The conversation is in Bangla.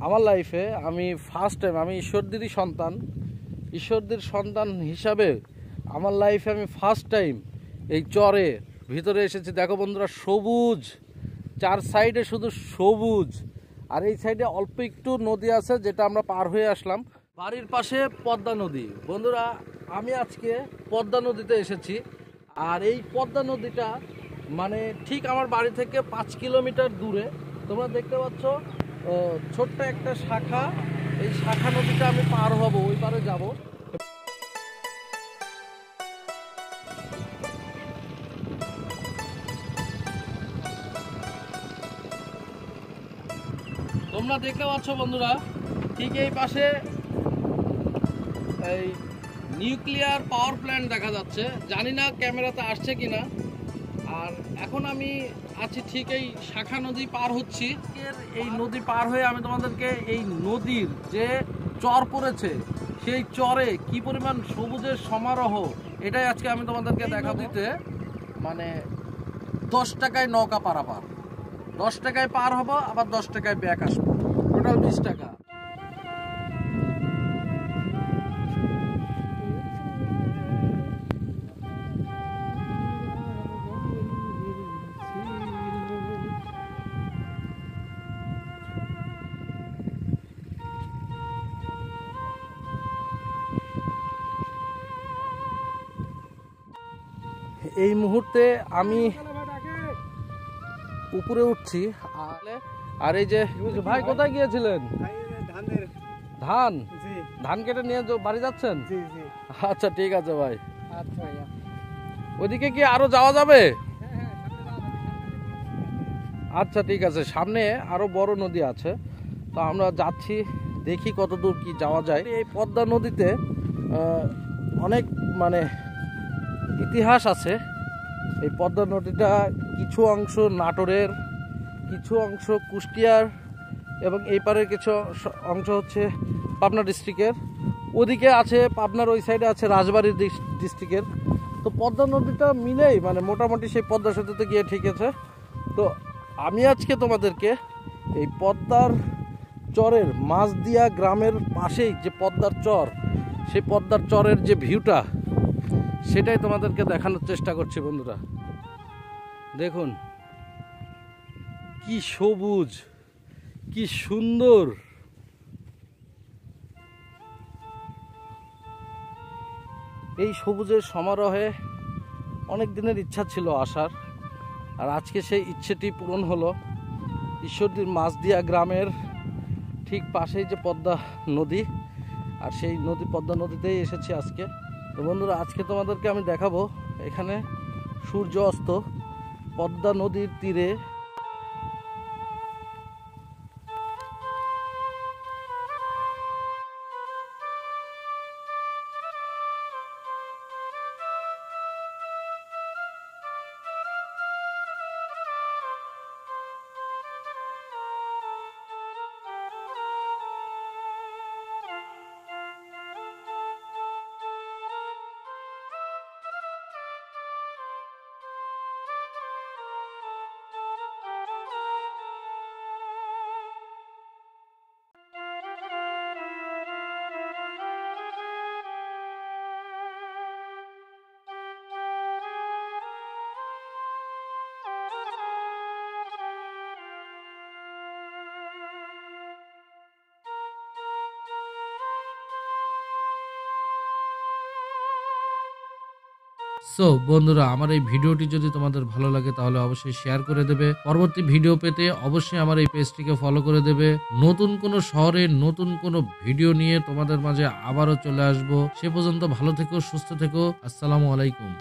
আমার লাইফে আমি ফার্স্ট টাইম, আমি ঈশ্বরদীরই সন্তান, ঈশ্বরদীর সন্তান হিসাবে আমার লাইফে আমি ফার্স্ট টাইম এই চরে ভিতরে এসেছি। দেখো বন্ধুরা, সবুজ, চার সাইডে শুধু সবুজ, আর এই সাইডে অল্প একটু নদী আছে যেটা আমরা পার হয়ে আসলাম। বাড়ির পাশে পদ্মা নদী। বন্ধুরা, আমি আজকে পদ্মা নদীতে এসেছি, আর এই পদ্মা নদীটা মানে ঠিক আমার বাড়ি থেকে 5 কিলোমিটার দূরে। তোমরা দেখতে পাচ্ছ ছোট্ট একটা শাখা, এই শাখা নদীটা আমি পার হব, ওই পারে যাব। তোমরা দেখতে পাচ্ছ বন্ধুরা, ঠিক এই পাশে এই নিউক্লিয়ার পাওয়ার প্ল্যান্ট দেখা যাচ্ছে। জানি না ক্যামেরাতে আসছে কিনা। আর এখন আমি আছি ঠিক এই শাখা নদী পার হচ্ছি। এই নদী পার হয়ে আমি তোমাদেরকে এই নদীর যে চর পড়েছে, সেই চরে কি পরিমাণ সবুজের সমারোহ, এটাই আজকে আমি তোমাদেরকে দেখাবো। দিতে মানে 10 টাকায় নৌকা পারাপার, 10 টাকায় পার হবো, আবার 10 টাকায় ব্যাক আসবো, টোটাল 20 টাকা। এই মুহূর্তে আমি উপরে উঠছি। আর এই যে ভাই, কোথায় গিয়েছিলেন? ধান ধান কেটে নিয়ে বাড়ি যাচ্ছেন? আচ্ছা ঠিক আছে ভাই। ওইদিকে কি আরো যাওয়া যাবে? আচ্ছা ঠিক আছে, সামনে আরো বড় নদী আছে, তো আমরা যাচ্ছি, দেখি কতদূর কি যাওয়া যায়। এই পদ্মা নদীতে অনেক মানে ইতিহাস আছে। এই পদ্মা নদীটা কিছু অংশ নাটোরের, কিছু অংশ কুষ্টিয়ার, এবং এই পারের কিছু অংশ হচ্ছে পাবনা ডিস্ট্রিক্টের। ওদিকে আছে পাবনার ওই সাইডে আছে রাজবাড়ী ডিস্ট্রিক্টের। তো পদ্মা নদীটা মিলেই মানে মোটামুটি সেই পদ্মা সেতুতে গিয়ে ঠিক আছে। তো আমি আজকে তোমাদেরকে এই পদ্মার চরের মাঝদিয়া গ্রামের পাশেই যে পদ্মার চর, সেই পদ্মার চরের যে ভিউটা, সেটাই তোমাদেরকে দেখানোর চেষ্টা করছি। বন্ধুরা দেখুন কি সবুজ, কি সুন্দর। এই সবুজের সমারোহে অনেক দিনের ইচ্ছা ছিল আসার, আর আজকে সেই ইচ্ছেটি পূরণ হলো। ঈশ্বরদীর মাঝদিয়া গ্রামের ঠিক পাশেই যে পদ্মা নদী, আর সেই নদী পদ্মা নদীতেই এসেছি আজকে। তো বন্ধুরা, আজকে তোমাদেরকে আমি দেখাবো এখানে সূর্য অস্ত পদ্মা নদীর তীরে। সো বন্ধুরা, আমার এই ভিডিওটি যদি তোমাদের ভালো লাগে তাহলে অবশ্যই শেয়ার করে দেবে। পরবর্তী ভিডিও পেতে অবশ্যই আমার এই পেজটিকে ফলো করে দেবে। নতুন কোনো শহরে নতুন কোনো ভিডিও নিয়ে তোমাদের মাঝে আবারও চলে আসবো। সে পর্যন্ত ভালো থেকো, সুস্থ থেকো। আসসালামু আলাইকুম।